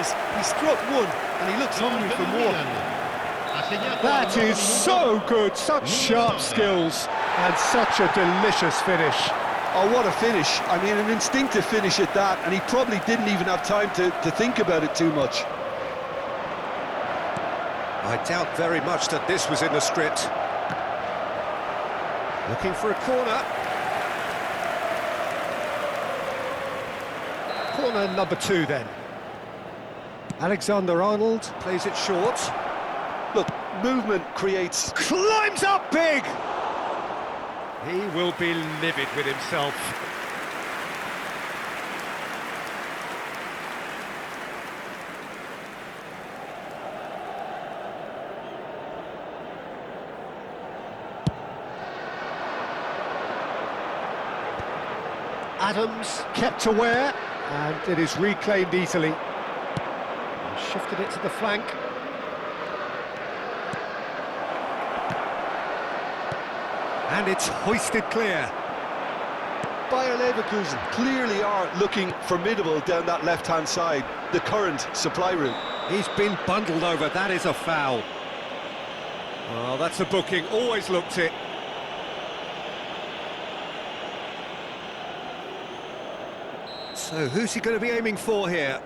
stages. He struck one, and he looks hungry for more. That is so good, such sharp skills, and such a delicious finish. Oh, what a finish. I mean, an instinctive finish at that, and he probably didn't even have time to think about it too much. I doubt very much that this was in the script. Looking for a corner. Corner number 2 then. Alexander-Arnold Plays it short. Look, movement creates... Climbs up big! He will be livid with himself. Adams kept aware, and it is reclaimed easily. Shifted it to the flank. And it's hoisted clear. Bayer Leverkusen clearly are looking formidable down that left-hand side, the current supply route. He's been bundled over, that is a foul. Well, that's a booking, always looked it. So who's he going to be aiming for here?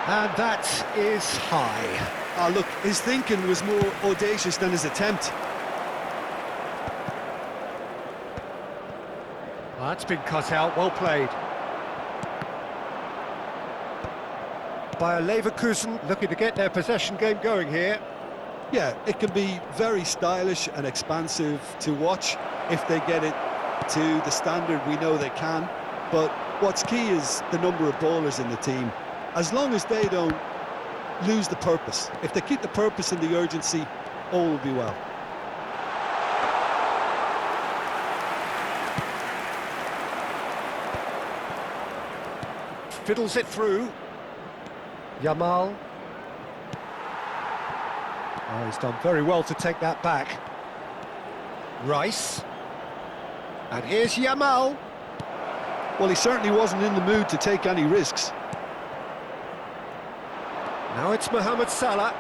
And that is high. Ah, look, his thinking was more audacious than his attempt. Well, that's been cut out, well played. Bayer Leverkusen looking to get their possession game going here. Yeah, it can be very stylish and expansive to watch if they get it to the standard we know they can. But what's key is the number of ballers in the team. As long as they don't lose the purpose, if they keep the purpose and the urgency, all will be well. Fiddles it through. Yamal. Oh, he's done very well to take that back. Rice. And here's Yamal. Well, he certainly wasn't in the mood to take any risks. Now it's Mohamed Salah.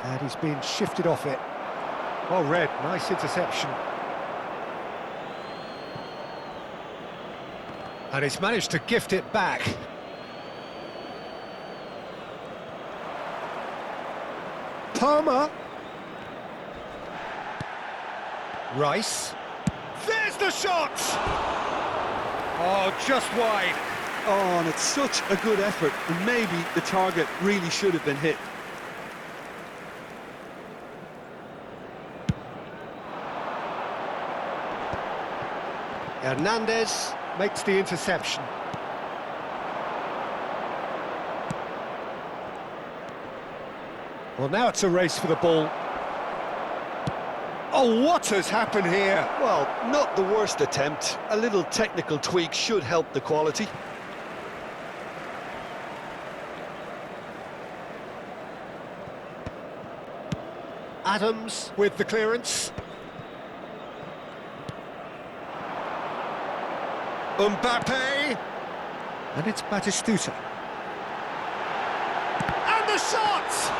And he's been shifted off it. Well read, nice interception. And he's managed to gift it back. Palmer. Rice. There's the shot! Oh, just wide. Oh, and it's such a good effort, and maybe the target really should have been hit. Hernandez makes the interception. Well, now it's a race for the ball. Oh, what has happened here? Well, not the worst attempt. A little technical tweak should help the quality. Adams with the clearance. Mbappe. And it's Batistuta. And the shot!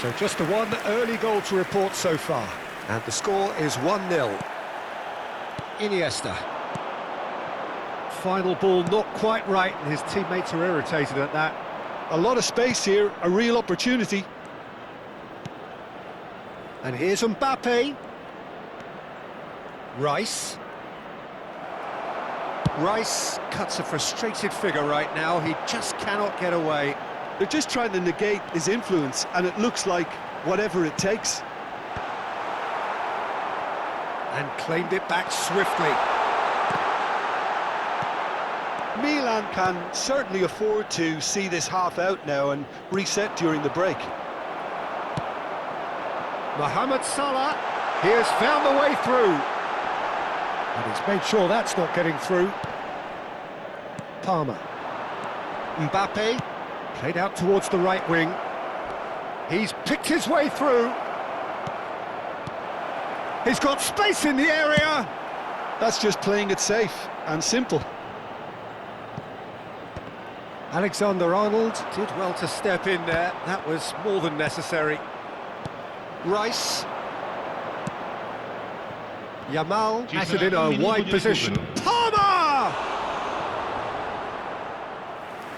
So just the one early goal to report so far. And the score is 1-0. Iniesta. Final ball not quite right, and his teammates are irritated at that. A lot of space here, a real opportunity. And here's Mbappe. Rice. Rice cuts a frustrated figure right now. He just cannot get away. They're just trying to negate his influence, and it looks like whatever it takes. And claimed it back swiftly. Milan can certainly afford to see this half out now and reset during the break. Mohamed Salah, he has found the way through. And he's made sure that's not getting through. Palmer. Mbappe. Played out towards the right wing. He's picked his way through. He's got space in the area. That's just playing it safe and simple. Alexander-Arnold. Did well to step in there. That was more than necessary. Rice. Yamal has it in a wide position. Palmer!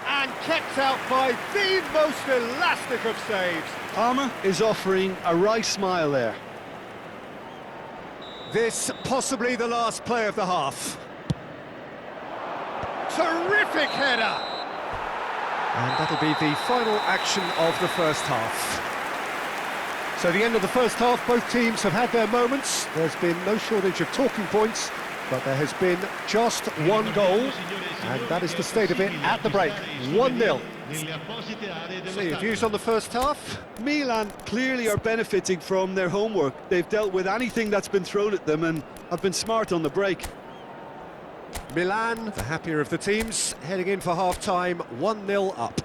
And kept out by the most elastic of saves. Palmer is offering a right smile there. This possibly the last play of the half. Terrific header! And that'll be the final action of the first half. So the end of the first half, both teams have had their moments. There's been no shortage of talking points, but there has been just one goal, and that is the state of it at the break. 1-0. So your views on the first half? Milan clearly are benefiting from their homework. They've dealt with anything that's been thrown at them and have been smart on the break. Milan, the happier of the teams, heading in for half-time, 1-0 up.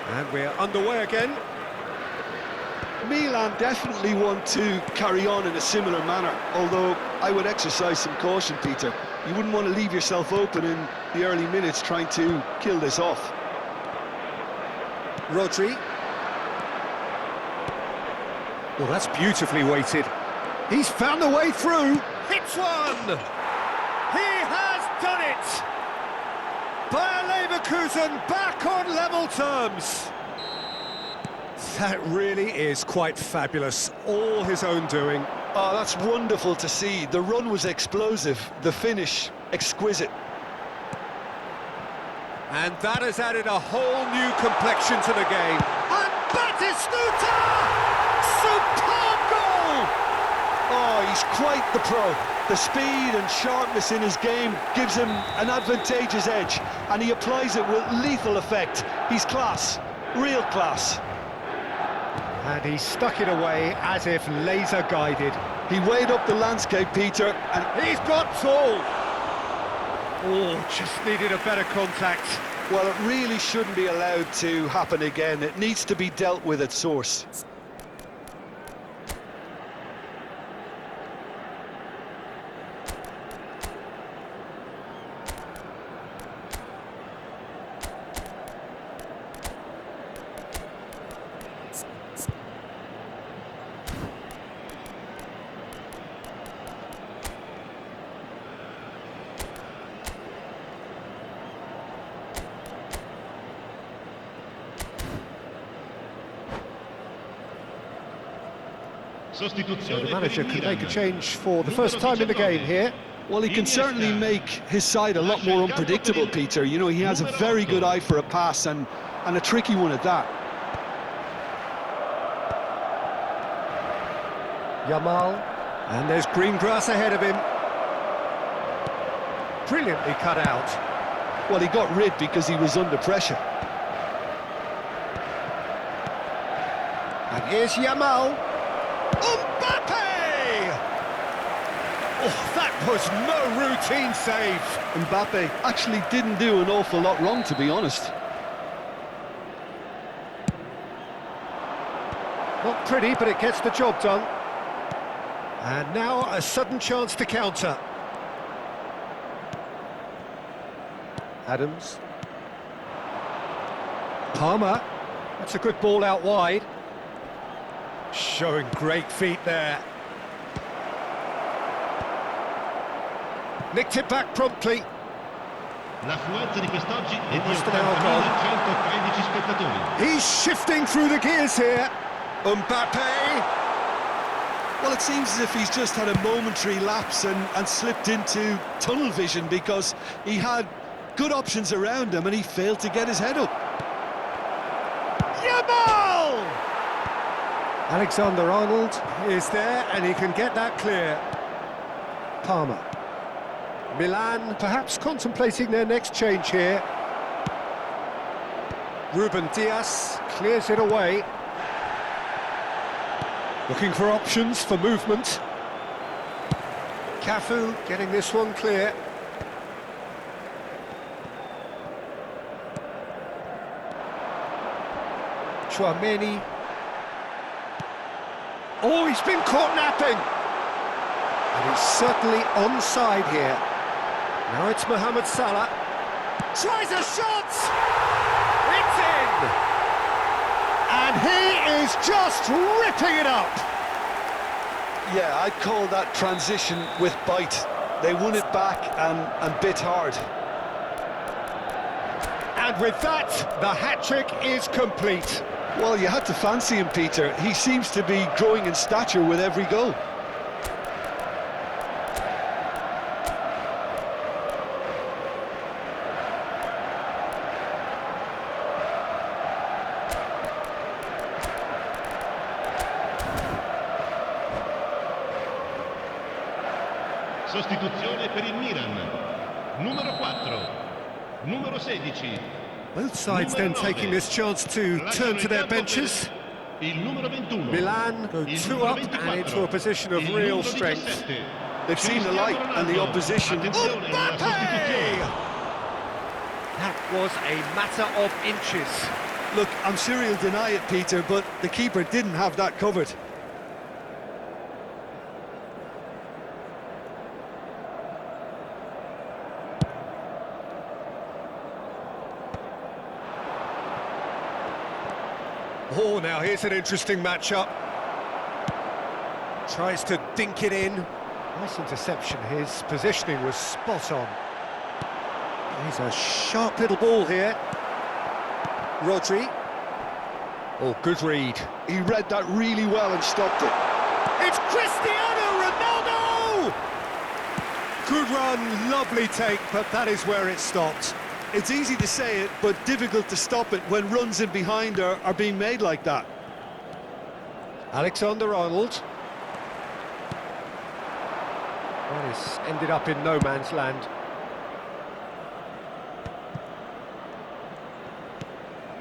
And we're underway again. Milan definitely want to carry on in a similar manner, although I would exercise some caution, Peter. You wouldn't want to leave yourself open in the early minutes trying to kill this off. Rodri. Well, that's beautifully weighted. He's found the way through. Hits one! He has done it! Bayer Leverkusen back on level terms. That really is quite fabulous. All his own doing. Oh, that's wonderful to see. The run was explosive, the finish exquisite. And that has added a whole new complexion to the game. And Batistuta! Superb goal! Oh, he's quite the pro. The speed and sharpness in his game gives him an advantageous edge, and he applies it with lethal effect. He's class, real class. And he stuck it away as if laser-guided. He weighed up the landscape, Peter, and He's got tall! Oh, just needed a better contact. well, it really shouldn't be allowed to happen again. It needs to be dealt with at source. So the manager can make a change for the first time in the game here. Well, he can certainly make his side a lot more unpredictable, Peter. You know, he has a very good eye for a pass and a tricky one at that. Yamal. And there's green grass ahead of him. Brilliantly cut out. Well, he got rid because he was under pressure. And here's Yamal. Mbappe! Oh, that was no routine save. Mbappe actually didn't do an awful lot wrong, to be honest. Not pretty, but it gets the job done. And now a sudden chance to counter. Adams. Palmer. That's a good ball out wide. Showing great feet there. Nicked it back promptly. L'affluenza di quest'oggi è di Questo ne ha 80.113 spettatori. He's shifting through the gears here. Mbappe! Well, it seems as if he's just had a momentary lapse and slipped into tunnel vision, because he had good options around him and he failed to get his head up. Yamal! Alexander-Arnold is there and he can get that clear. Palmer. Milan perhaps contemplating their next change here. Ruben Dias clears it away. Looking for options for movement. Cafu getting this one clear. Chouameni. Oh, he's been caught napping. And he's certainly onside here. Now it's Mohamed Salah. Tries a shot! It's in! And he is just ripping it up! Yeah, I'd call that transition with bite. They won it back and bit hard. And with that, the hat-trick is complete. Well, you had to fancy him, Peter. He seems to be growing in stature with every goal. Sostituzione per il Milan. Numero 4. Numero 16. Both sides then taking this chance to turn to their benches. Il numero 21. Milan go 2 up and into a position of real strength. They've seen the light and the opposition. Mbappe! That was a matter of inches. Look, I'm sure he'll deny it, Peter, but the keeper didn't have that covered. Oh, now here's an interesting matchup. Tries to dink it in. Nice interception. His positioning was spot on. He's a sharp little ball here. Rodri. Oh, good read. He read that really well and stopped it. It's Cristiano Ronaldo! Good run, lovely take, but that is where it stopped. It's easy to say it, but difficult to stop it when runs in behind are being made like that. Alexander-Arnold. Well, it's ended up in no man's land.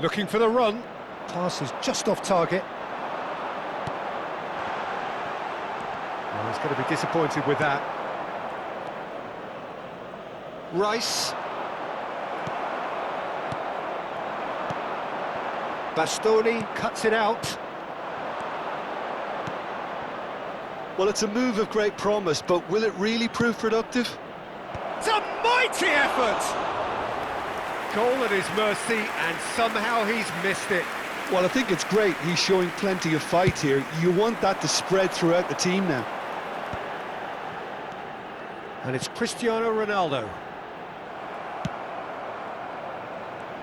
Looking for the run. Pass is just off target. Well, he's going to be disappointed with that. Rice. Bastoni cuts it out. Well, it's a move of great promise, but will it really prove productive? It's a mighty effort! Goal at his mercy, and somehow he's missed it. Well, I think it's great. He's showing plenty of fight here. You want that to spread throughout the team now. And it's Cristiano Ronaldo.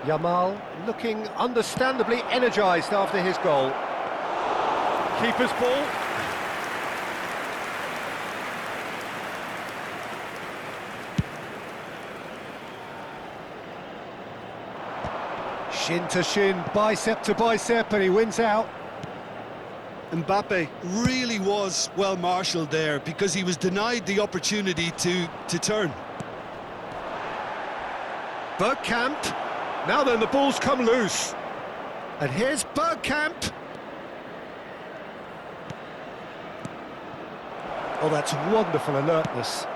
Yamal looking understandably energised after his goal. Keeper's ball. Shin to shin, bicep to bicep, and he wins out. Mbappe really was well marshalled there because he was denied the opportunity to turn. Bergkamp. Now then, the ball's come loose. And here's Bergkamp. Oh, that's wonderful alertness.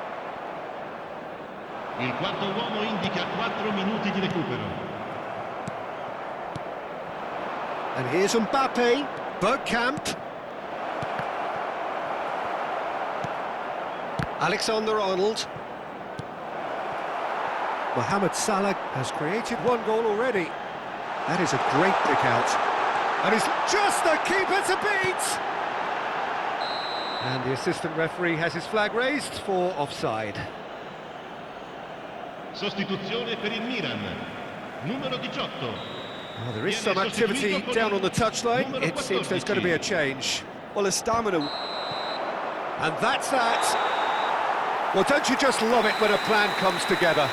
Il quarto uomo indica 4 minuti di recupero. And here's Mbappe. Bergkamp. Alexander-Arnold. Mohamed Salah has created one goal already. That is a great pick out. And he's just the keeper to beat! And the assistant referee has his flag raised for offside. Sostituzione per il Milan. Numero 18. Well, there is some activity down on the touchline. It seems there's going to be a change. Well, his stamina... And that's that. Well, don't you just love it when a plan comes together?